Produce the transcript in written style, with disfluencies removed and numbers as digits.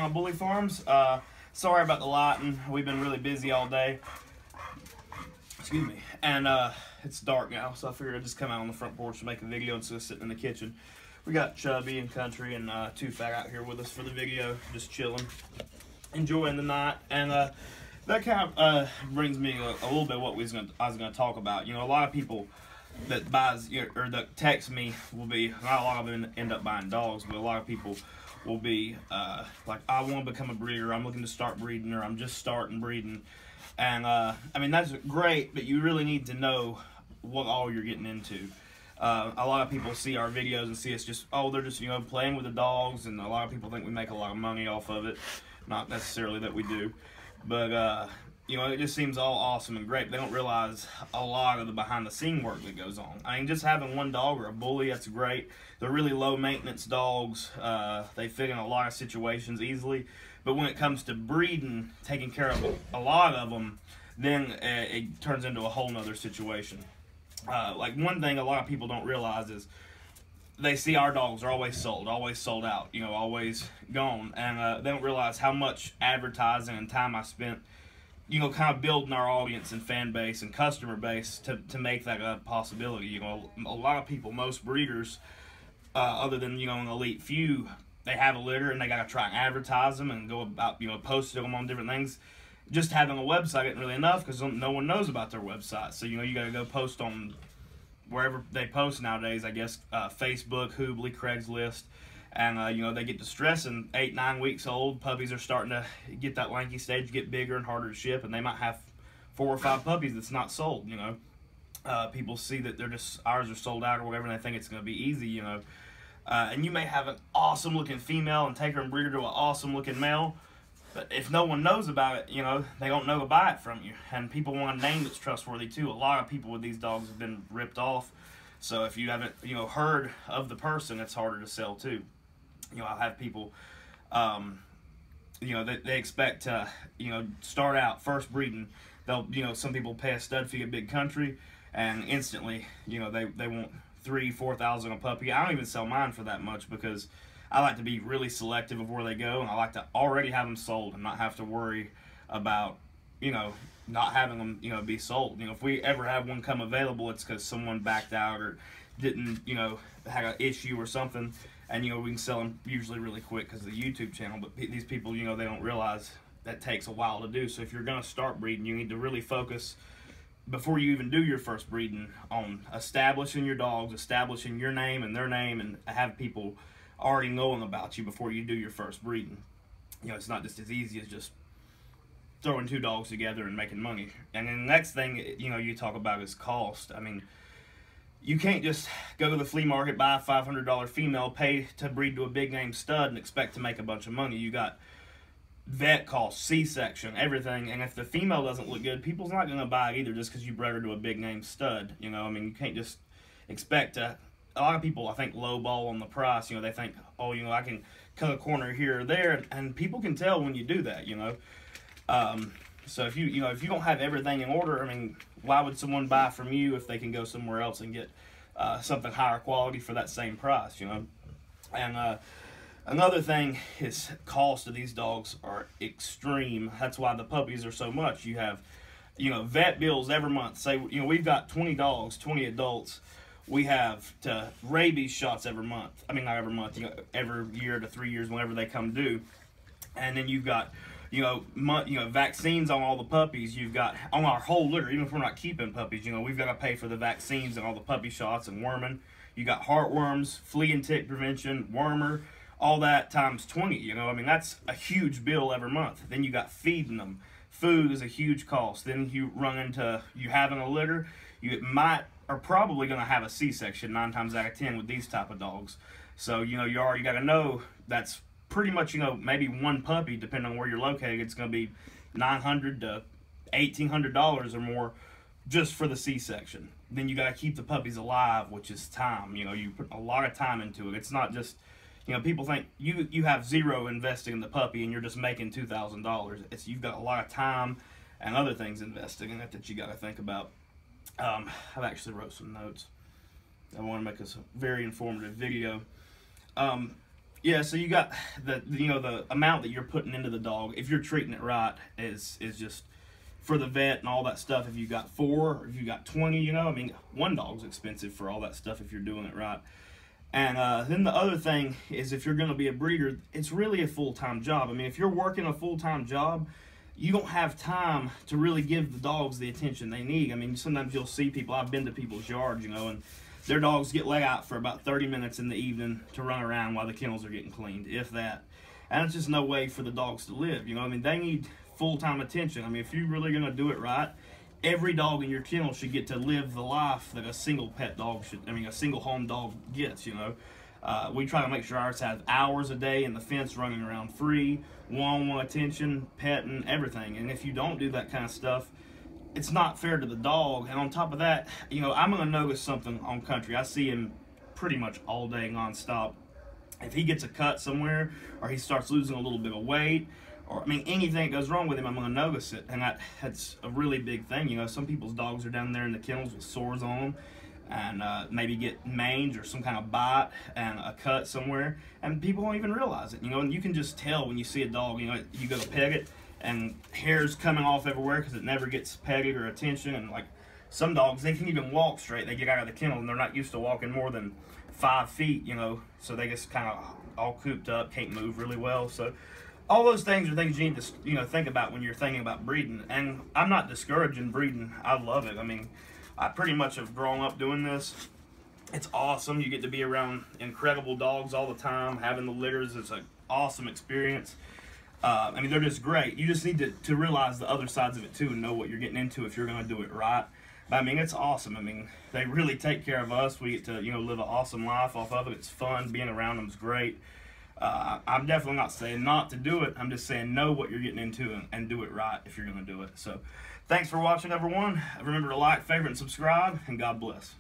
Carolina Bully Farms. Sorry about the lighting. We've been really busy all day. Excuse me. And it's dark now, so I figured I'd just come out on the front porch to make a video instead of sitting in the kitchen. We got Chubby and Country and Too Fat out here with us for the video, just chilling, enjoying the night. And that kind of brings me a little bit of what I was gonna talk about. You know, a lot of people that buys or that text me will be, not a lot of them end up buying dogs, but a lot of people will be like, I want to become a breeder, I'm looking to start breeding, or I'm just starting breeding. And I mean, that's great, but you really need to know what all you're getting into. A lot of people see our videos and see us just, oh, they're just, you know, playing with the dogs, and a lot of people think we make a lot of money off of it. Not necessarily that we do, but you know, it just seems all awesome and great. They don't realize a lot of the behind-the-scene work that goes on. I mean, just having one dog or a bully, that's great. They're really low-maintenance dogs. They fit in a lot of situations easily. But when it comes to breeding, taking care of a lot of them, then it turns into a whole nother situation. Like, one thing a lot of people don't realize is they see our dogs are always sold out, you know, always gone. And they don't realize how much advertising and time I spent, you know, kind of building our audience and fan base and customer base to make that a possibility. You know, a lot of people, most breeders, other than, you know, an elite few, they have a litter and they got to try and advertise them and go about, you know, posting them on different things. Just having a website isn't really enough because no one knows about their website. So, you know, you got to go post on wherever they post nowadays, I guess, Facebook, Hoobly, Craigslist. And, you know, they get distressed, and 8-9 weeks old, puppies are starting to get that lanky stage, get bigger and harder to ship, and they might have 4 or 5 puppies that's not sold, you know. People see that they're just, ours are sold out or whatever, and they think it's going to be easy, you know. And you may have an awesome-looking female and take her and breed her to an awesome-looking male, but if no one knows about it, you know, they don't know to buy it from you. And people want a name that's trustworthy, too. A lot of people with these dogs have been ripped off, so if you haven't, you know, heard of the person, it's harder to sell, too. You know, I'll have people, you know, they expect to, you know, start out first breeding. They'll, you know, some people pay a stud fee at Big Country, and instantly, you know, they want $3,000-4,000 a puppy. I don't even sell mine for that much because I like to be really selective of where they go, and I like to already have them sold and not have to worry about, you know, not having them, you know, be sold. You know, if we ever have one come available, it's because someone backed out or didn't, you know, had an issue or something. And, you know, we can sell them usually really quick because of the YouTube channel. But these people, you know, they don't realize that takes a while to do. So if you're going to start breeding, you need to really focus, before you even do your first breeding, on establishing your dogs, establishing your name and their name, and have people already knowing about you before you do your first breeding. You know, it's not just as easy as just throwing 2 dogs together and making money. And then the next thing, you know, you talk about is cost. I mean, you can't just go to the flea market, buy a $500 female, pay to breed to a big name stud, and expect to make a bunch of money. You got vet costs, C-section, everything. And if the female doesn't look good, people's not going to buy it either just because you bred her to a big name stud. You know, I mean, you can't just expect to. A lot of people, I think, lowball on the price. You know, they think, oh, you know, I can cut a corner here or there, and people can tell when you do that. You know. So if you know, if you don't have everything in order, I mean, why would someone buy from you if they can go somewhere else and get something higher quality for that same price, you know? And another thing is cost of these dogs are extreme. That's why the puppies are so much. You have, you know, vet bills every month. Say, you know, we've got 20 dogs, 20 adults. We have to rabies shots every month. I mean, not every month, you know, every year to 3 years, whenever they come due. And then you've got, you know, vaccines on all the puppies. You've got on our whole litter, even if we're not keeping puppies, you know, we've got to pay for the vaccines and all the puppy shots and worming. You got heartworms, flea and tick prevention, wormer, all that times 20, you know. I mean, that's a huge bill every month. Then you got feeding them. Food is a huge cost. Then you run into, you having a litter, you are probably going to have a C-section 9 times out of 10 with these type of dogs. So, you know, you already got to know that's pretty much, you know, maybe one puppy, depending on where you're located, it's going to be $900 to $1,800 or more just for the C-section. Then you got to keep the puppies alive, which is time. You know, you put a lot of time into it. It's not just, you know, people think you have zero investing in the puppy and you're just making $2,000. It's, you've got a lot of time and other things investing in it that you got to think about. I've actually wrote some notes. I want to make this a very informative video. Yeah, so you got the amount that you're putting into the dog. If you're treating it right, is just for the vet and all that stuff. If you got 4 or if you got 20, I mean, one dog's expensive for all that stuff if you're doing it right. And then the other thing is, if you're going to be a breeder, it's really a full-time job. I mean, if you're working a full-time job, you don't have time to really give the dogs the attention they need. I mean, sometimes you'll see people, I've been to people's yards, and their dogs get let out for about 30 minutes in the evening to run around while the kennels are getting cleaned, if that. And it's just no way for the dogs to live, I mean, they need full-time attention. I mean, if you're really going to do it right, every dog in your kennel should get to live the life that a single pet dog should, a single home dog gets, We try to make sure ours have hours a day in the fence running around free, one-on-one attention, petting, everything. And if you don't do that kind of stuff, it's not fair to the dog. And on top of that, I'm going to notice something on Country. I see him pretty much all day nonstop. If he gets a cut somewhere, or he starts losing a little bit of weight, or anything that goes wrong with him, I'm going to notice it. And that's a really big thing. Some people's dogs are down there in the kennels with sores on them, and maybe get mange or some kind of bite and a cut somewhere, and people don't even realize it, and you can just tell when you see a dog. You go to peg it and hair's coming off everywhere because it never gets petted or attention. And like some dogs, they can't even walk straight. They get out of the kennel and they're not used to walking more than 5 feet, so they just kind of all cooped up, can't move really well. So all those things are things you need to think about when you're thinking about breeding. And I'm not discouraging breeding. I love it. I mean, I pretty much have grown up doing this. It's awesome. You get to be around incredible dogs all the time. Having the litters is an awesome experience. I mean, they're just great. You just need to realize the other sides of it too, and know what you're getting into if you're going to do it right. But I mean, it's awesome. I mean, they really take care of us. We get to live an awesome life off of it. It's fun. Being around them is great. I'm definitely not saying not to do it. I'm just saying know what you're getting into and do it right if you're going to do it. So thanks for watching, everyone. Remember to like, favorite, and subscribe, and God bless.